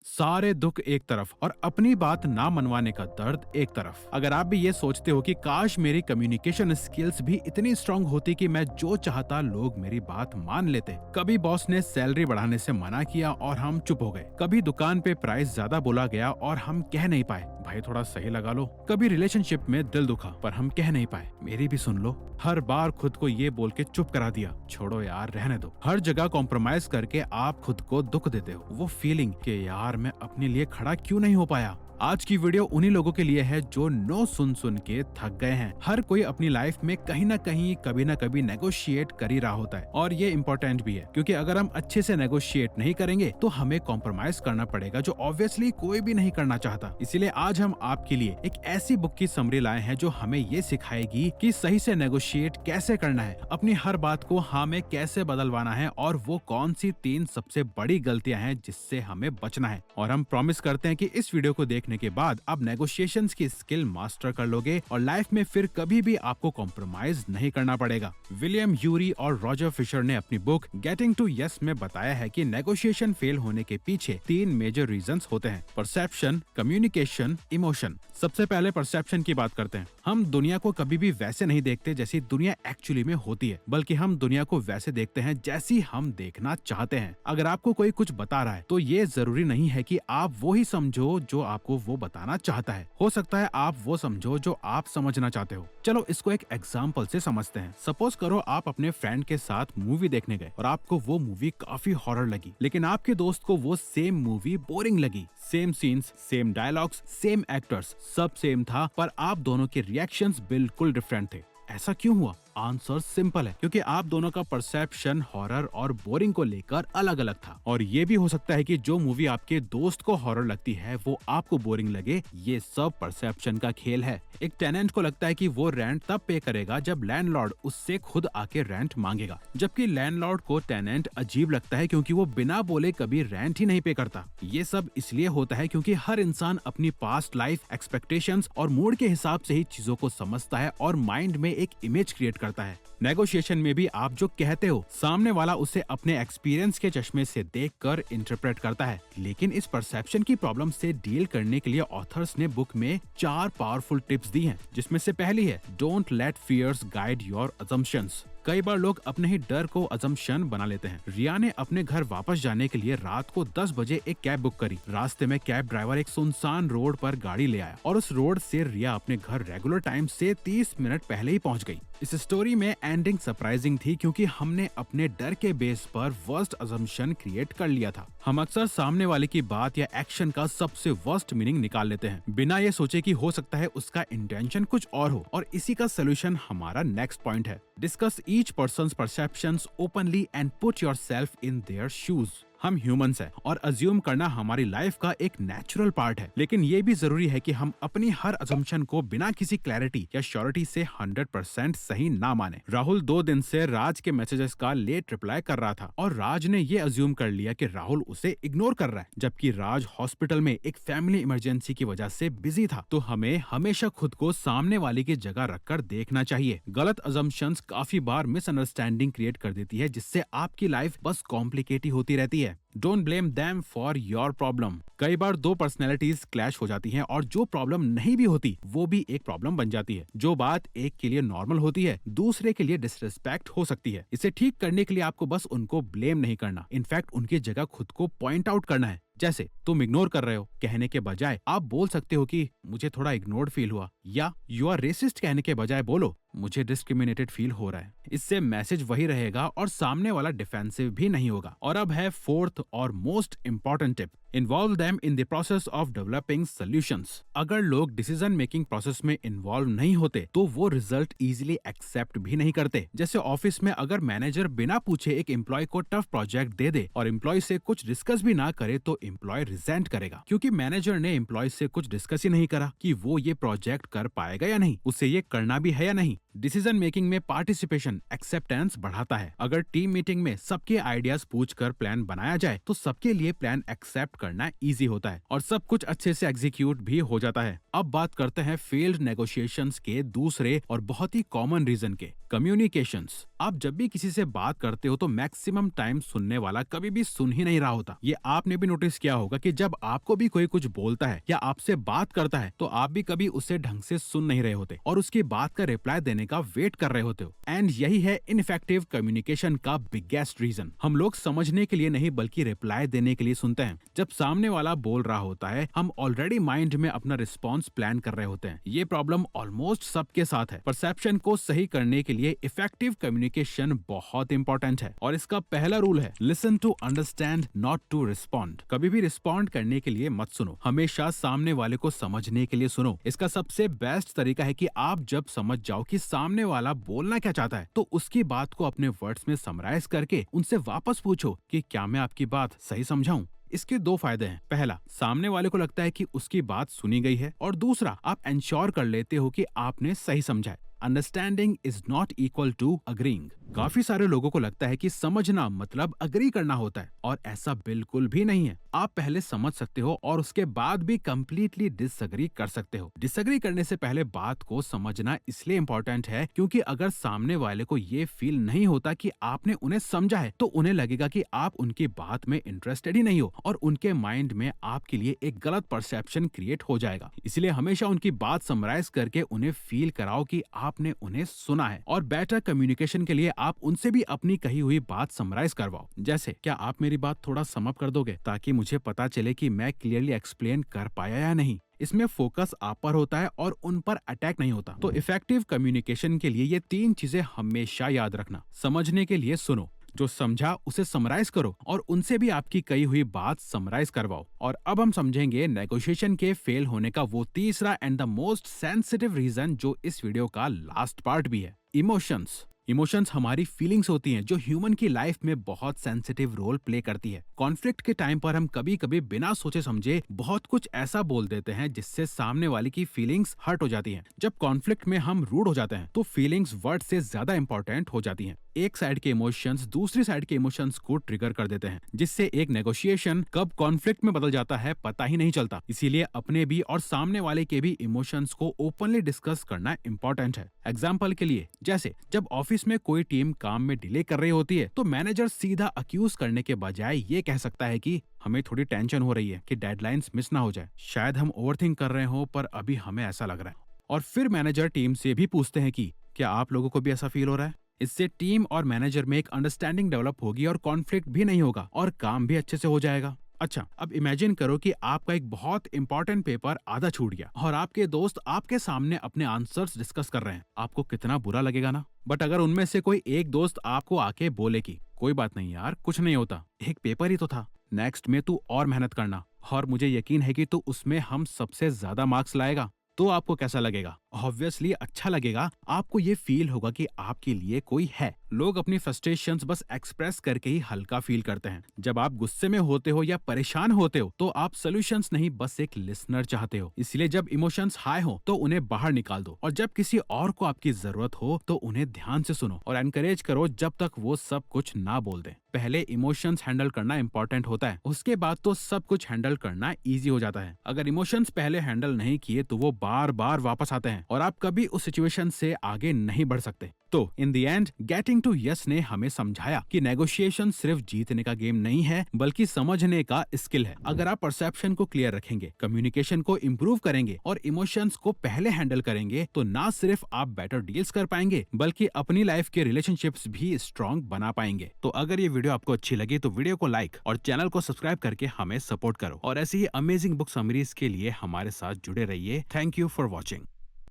सारे दुख एक तरफ और अपनी बात ना मनवाने का दर्द एक तरफ। अगर आप भी ये सोचते हो कि काश मेरी कम्युनिकेशन स्किल्स भी इतनी स्ट्रांग होती कि मैं जो चाहता लोग मेरी बात मान लेते। कभी बॉस ने सैलरी बढ़ाने से मना किया और हम चुप हो गए। कभी दुकान पे प्राइस ज्यादा बोला गया और हम कह नहीं पाए भाई थोड़ा सही लगा लो। कभी रिलेशनशिप में दिल दुखा पर हम कह नहीं पाए मेरी भी सुन लो। हर बार खुद को ये बोल के चुप करा दिया, छोड़ो यार रहने दो। हर जगह कॉम्प्रोमाइज करके आप खुद को दुख देते हो। वो फीलिंग कि यार मैं अपने लिए खड़ा क्यों नहीं हो पाया। आज की वीडियो उन्हीं लोगों के लिए है जो नो सुन सुन के थक गए हैं। हर कोई अपनी लाइफ में कहीं ना कहीं कभी ना कभी नेगोशिएट कर ही रहा होता है और ये इम्पोर्टेंट भी है क्योंकि अगर हम अच्छे से नेगोशिएट नहीं करेंगे तो हमें कॉम्प्रोमाइज करना पड़ेगा जो ऑब्वियसली कोई भी नहीं करना चाहता। इसीलिए आज हम आपके लिए एक ऐसी बुक की समरी लाए हैं जो हमें ये सिखाएगी कि सही से नेगोशिएट कैसे करना है, अपनी हर बात को हाँ में कैसे बदलवाना है और वो कौन सी 3 सबसे बड़ी गलतियां हैं जिससे हमें बचना है। और हम प्रॉमिस करते हैं कि इस वीडियो को देखने के बाद आप नेगोशिएशंस की स्किल मास्टर कर लोगे और लाइफ में फिर कभी भी आपको कॉम्प्रोमाइज नहीं करना पड़ेगा। विलियम यूरी और रॉजर फिशर ने अपनी बुक गेटिंग टू यस में बताया है कि नेगोशिएशन फेल होने के पीछे 3 मेजर रीजंस होते हैं: परसेप्शन, कम्युनिकेशन, इमोशन। सबसे पहले परसेप्शन की बात करते हैं। हम दुनिया को कभी भी वैसे नहीं देखते जैसी दुनिया एक्चुअली में होती है, बल्कि हम दुनिया को वैसे देखते हैं जैसी हम देखना चाहते हैं। अगर आपको कोई कुछ बता रहा है तो ये जरूरी नहीं है कि आप वो ही समझो जो आपको वो बताना चाहता है। हो सकता है आप वो समझो जो आप समझना चाहते हो। चलो इसको एक एग्जाम्पल से समझते हैं। सपोज करो आप अपने फ्रेंड के साथ मूवी देखने गए और आपको वो मूवी काफी हॉरर लगी, लेकिन आपके दोस्त को वो सेम मूवी बोरिंग लगी। Same scenes, same dialogues, same actors, सब सेम था, पर आप दोनों के रिएक्शंस बिल्कुल डिफरेंट थे। ऐसा क्यों हुआ? आंसर सिंपल है, क्योंकि आप दोनों का परसेप्शन हॉरर और बोरिंग को लेकर अलग अलग था। और ये भी हो सकता है कि जो मूवी आपके दोस्त को हॉरर लगती है वो आपको बोरिंग लगे। ये सब परसेप्शन का खेल है। एक टेनेंट को लगता है कि वो रेंट तब पे करेगा जब लैंडलॉर्ड उससे खुद आके रेंट मांगेगा, जबकि लैंडलॉर्ड को टेनेंट अजीब लगता है क्योंकि वो बिना बोले कभी रेंट ही नहीं पे करता। ये सब इसलिए होता है क्योंकि हर इंसान अपनी पास्ट लाइफ एक्सपेक्टेशंस और मूड के हिसाब से ही चीजों को समझता है और माइंड में एक इमेज क्रिएट करता है। नेगोशिएशन में भी आप जो कहते हो सामने वाला उसे अपने एक्सपीरियंस के चश्मे से देखकर इंटरप्रेट करता है। लेकिन इस परसेप्शन की प्रॉब्लम से डील करने के लिए ऑथर्स ने बुक में 4 पावरफुल टिप्स दी हैं, जिसमें से पहली है don't let fears guide your assumptions. कई बार लोग अपने ही डर को अजम्पशन बना लेते हैं। रिया ने अपने घर वापस जाने के लिए रात को 10 बजे एक कैब बुक करी। रास्ते में कैब ड्राइवर एक सुनसान रोड पर गाड़ी ले आया और उस रोड से रिया अपने घर रेगुलर टाइम से 30 मिनट पहले ही पहुंच गई। इस स्टोरी में एंडिंग सरप्राइजिंग थी क्योंकि हमने अपने डर के बेस पर वर्स्ट अजम्पशन क्रिएट कर लिया था। हम अक्सर सामने वाले की बात या एक्शन का सबसे वर्स्ट मीनिंग निकाल लेते हैं बिना ये सोचे कि हो सकता है उसका इंटेंशन कुछ और हो। और इसी का सोल्यूशन हमारा नेक्स्ट पॉइंट है। Discuss each persons perceptions openly and put yourself in their shoes. हम ह्यूमंस हैं और अज्यूम करना हमारी लाइफ का एक नेचुरल पार्ट है, लेकिन ये भी जरूरी है कि हम अपनी हर अजम्पशन को बिना किसी क्लैरिटी या श्योरिटी से 100% सही ना माने। राहुल 2 दिन से राज के मैसेजेस का लेट रिप्लाई कर रहा था और राज ने ये अज्यूम कर लिया कि राहुल उसे इग्नोर कर रहा है, जबकि राज हॉस्पिटल में एक फैमिली इमरजेंसी की वजह से बिजी था। तो हमें हमेशा खुद को सामने वाले की जगह रखकर देखना चाहिए। गलत अजम्पशंस काफी बार मिसअंडरस्टैंडिंग क्रिएट कर देती है, जिससे आपकी लाइफ बस कॉम्प्लिकेट ही होती रहती है। Don't blame them for your problem. कई बार 2 पर्सनैलिटीज क्लैश हो जाती हैं और जो प्रॉब्लम नहीं भी होती वो भी एक प्रॉब्लम बन जाती है। जो बात एक के लिए नॉर्मल होती है दूसरे के लिए डिसरिस्पेक्ट हो सकती है। इसे ठीक करने के लिए आपको बस उनको ब्लेम नहीं करना, इनफैक्ट उनकी जगह खुद को पॉइंट आउट करना है। जैसे तुम इग्नोर कर रहे हो कहने के बजाय आप बोल सकते हो कि मुझे थोड़ा इग्नोर्ड फील हुआ, या यू आर रेसिस्ट कहने के बजाय बोलो मुझे डिस्क्रिमिनेटेड फील हो रहा है। इससे मैसेज वही रहेगा और सामने वाला डिफेंसिव भी नहीं होगा। और अब है 4th और most important tip, involve them in the process of developing solutions. अगर लोग डिसीजन मेकिंग प्रोसेस में इन्वॉल्व नहीं होते तो वो रिजल्ट इजीली एक्सेप्ट भी नहीं करते। जैसे ऑफिस में अगर मैनेजर बिना पूछे एक एम्प्लॉय को टफ प्रोजेक्ट दे दे और एम्प्लॉय से कुछ डिस्कस भी ना करे तो एम्प्लॉय रिजेंट करेगा, क्योंकि मैनेजर ने एम्प्लॉय से कुछ डिस्कस ही नहीं करा कि वो ये प्रोजेक्ट कर पाएगा या नहीं, उसे ये करना भी है या नहीं। डिसीजन मेकिंग में पार्टिसिपेशन एक्सेप्टेंस बढ़ाता है। अगर टीम मीटिंग में सबके आइडियाज पूछकर प्लान बनाया जाए जाए तो सबके लिए प्लान एक्सेप्ट करना इजी होता है और सब कुछ अच्छे से एग्जीक्यूट भी हो जाता है। अब बात करते हैं फेल्ड नेगोशिएशंस के दूसरे और बहुत ही कॉमन रीजन के, कम्युनिकेशंस। आप जब भी किसी से बात करते हो तो मैक्सिमम टाइम सुनने वाला कभी भी सुन ही नहीं रहा होता। ये आपने भी नोटिस किया होगा कि जब आपको भी कोई कुछ बोलता है या आपसे बात करता है तो आप भी कभी उसे ढंग से सुन नहीं रहे होते और उसकी बात का रिप्लाई देने का वेट कर रहे होते हो। एंड यही है इनफेक्टिव कम्युनिकेशन का बिगेस्ट रीजन। हम लोग समझने के लिए नहीं बल्कि रिप्लाई देने के लिए सुनते हैं। जब सामने वाला बोल रहा होता है हम ऑलरेडी माइंड में अपना रिस्पॉन्स प्लान कर रहे होते हैं। ये प्रॉब्लम ऑलमोस्ट सबके साथ है। परसेप्शन को सही करने के लिए इफेक्टिव कम्युनिकेशन बहुत इंपॉर्टेंट है और इसका पहला रूल है listen to understand not to respond. कभी भी रिस्पॉन्ड करने के लिए मत सुनो, हमेशा सामने वाले को समझने के लिए सुनो। इसका सबसे बेस्ट तरीका है कि आप जब समझ जाओ कि सामने वाला बोलना क्या चाहता है तो उसकी बात को अपने वर्ड्स में समराइज करके उनसे वापस पूछो कि क्या मैं आपकी बात सही समझाऊं। इसके दो फायदे हैं। पहला, सामने वाले को लगता है कि उसकी बात सुनी गई है और दूसरा, आप इंश्योर कर लेते हो कि आपने सही समझा है। Understanding is not equal to agreeing. काफी सारे लोगों को लगता है कि समझना मतलब अग्री करना होता है और ऐसा बिल्कुल भी नहीं है। आप पहले समझ सकते हो और उसके बाद भी कंप्लीटली डिसएग्री कर सकते हो। डिसएग्री करने से पहले बात को समझना इसलिए इम्पोर्टेंट है क्योंकि अगर सामने वाले को ये फील नहीं होता कि आपने उन्हें समझा है तो उन्हें लगेगा कि आप उनकी बात में इंटरेस्टेड ही नहीं हो और उनके माइंड में आपके लिए एक गलत परसेप्शन क्रिएट हो जाएगा। इसलिए हमेशा उनकी बात समराइज करके उन्हें फील कराओ कि आपने उन्हें सुना है। और बेटर कम्युनिकेशन के लिए आप उनसे भी अपनी कही हुई बात समराइज करवाओ। जैसे, क्या आप मेरी बात थोड़ा सम अप कर दोगे ताकि मुझे पता चले कि मैं क्लियरली एक्सप्लेन कर पाया या नहीं। इसमें फोकस आप पर होता है और उन पर अटैक नहीं होता। तो इफेक्टिव कम्युनिकेशन के लिए ये 3 चीजें हमेशा याद रखना। समझने के लिए सुनो, जो समझा उसे समराइज करो और उनसे भी आपकी कही हुई बात समराइज करवाओ। और अब हम समझेंगे नेगोशिएशन के फेल होने का वो तीसरा and the most sensitive reason जो इस वीडियो का लास्ट पार्ट भी है, इमोशंस। इमोशंस हमारी फीलिंग्स होती हैं जो ह्यूमन की लाइफ में बहुत सेंसिटिव रोल प्ले करती है। कॉन्फ्लिक्ट के टाइम पर हम कभी कभी बिना सोचे समझे बहुत कुछ ऐसा बोल देते हैं जिससे सामने वाले की फीलिंग्स हर्ट हो जाती हैं। जब कॉन्फ्लिक्ट में हम रूड हो जाते हैं तो फीलिंग्स वर्ड से ज्यादा इंपॉर्टेंट हो जाती हैं। एक साइड के इमोशंस दूसरी साइड के इमोशंस को ट्रिगर कर देते हैं जिससे एक नेगोशिएशन कब कॉन्फ्लिक्ट में बदल जाता है पता ही नहीं चलता। इसीलिए अपने भी और सामने वाले के भी इमोशंस को ओपनली डिस्कस करना इंपॉर्टेंट है। एग्जाम्पल के लिए, जैसे जब ऑफिस में कोई टीम काम में डिले कर रही होती है तो मैनेजर सीधा अक्यूज करने के बजाय ये कह सकता है कि हमें थोड़ी टेंशन हो रही है कि डेडलाइंस मिस ना हो जाए, शायद हम ओवरथिंक कर रहे हो पर अभी हमें ऐसा लग रहा है। और फिर मैनेजर टीम से भी पूछते हैं कि क्या आप लोगों को भी ऐसा फील हो रहा है। इससे टीम और मैनेजर में एक अंडरस्टैंडिंग डेवलप होगी और कॉन्फ्लिक्ट भी नहीं होगा और काम भी अच्छे से हो जाएगा। अच्छा, अब इमेजिन करो कि आपका एक बहुत इंपॉर्टेंट पेपर आधा छूट गया और आपके दोस्त आपके सामने अपने आंसर्स डिस्कस कर रहे हैं। आपको कितना बुरा लगेगा ना। बट अगर उनमें से कोई एक दोस्त आपको आके बोले कि कोई बात नहीं यार, कुछ नहीं होता, एक पेपर ही तो था, नेक्स्ट में तू और मेहनत करना और मुझे यकीन है कि तू उसमें हम सबसे ज्यादा मार्क्स लाएगा, तो आपको कैसा लगेगा? ऑब्वियसली अच्छा लगेगा। आपको ये फील होगा कि आपके लिए कोई है। लोग अपनी फ्रस्ट्रेशंस बस एक्सप्रेस करके ही हल्का फील करते हैं। जब आप गुस्से में होते हो या परेशान होते हो तो आप सॉल्यूशंस नहीं बस एक लिसनर चाहते हो। इसलिए जब इमोशंस हाई हो तो उन्हें बाहर निकाल दो और जब किसी और को आपकी जरूरत हो तो उन्हें ध्यान से सुनो और एनकरेज करो जब तक वो सब कुछ ना बोल दें। पहले इमोशंस हैंडल करना इंपॉर्टेंट होता है, उसके बाद तो सब कुछ हैंडल करना इजी हो जाता है। अगर इमोशंस पहले हैंडल नहीं किए तो वो बार बार वापस आते हैं और आप कभी उस सिचुएशन से आगे नहीं बढ़ सकते। तो in the end getting to yes ने हमें समझाया कि नेगोशिएशन सिर्फ जीतने का गेम नहीं है बल्कि समझने का स्किल है। अगर आप परसेप्शन को क्लियर रखेंगे, कम्युनिकेशन को इम्प्रूव करेंगे और इमोशंस को पहले हैंडल करेंगे तो ना सिर्फ आप बेटर डील्स कर पाएंगे बल्कि अपनी लाइफ के रिलेशनशिप्स भी स्ट्रॉन्ग बना पाएंगे। तो अगर ये वीडियो आपको अच्छी लगी तो वीडियो को लाइक और चैनल को सब्सक्राइब करके हमें सपोर्ट करो और ऐसी ही अमेजिंग बुक समरीज के लिए हमारे साथ जुड़े रहिए। Thank you for watching.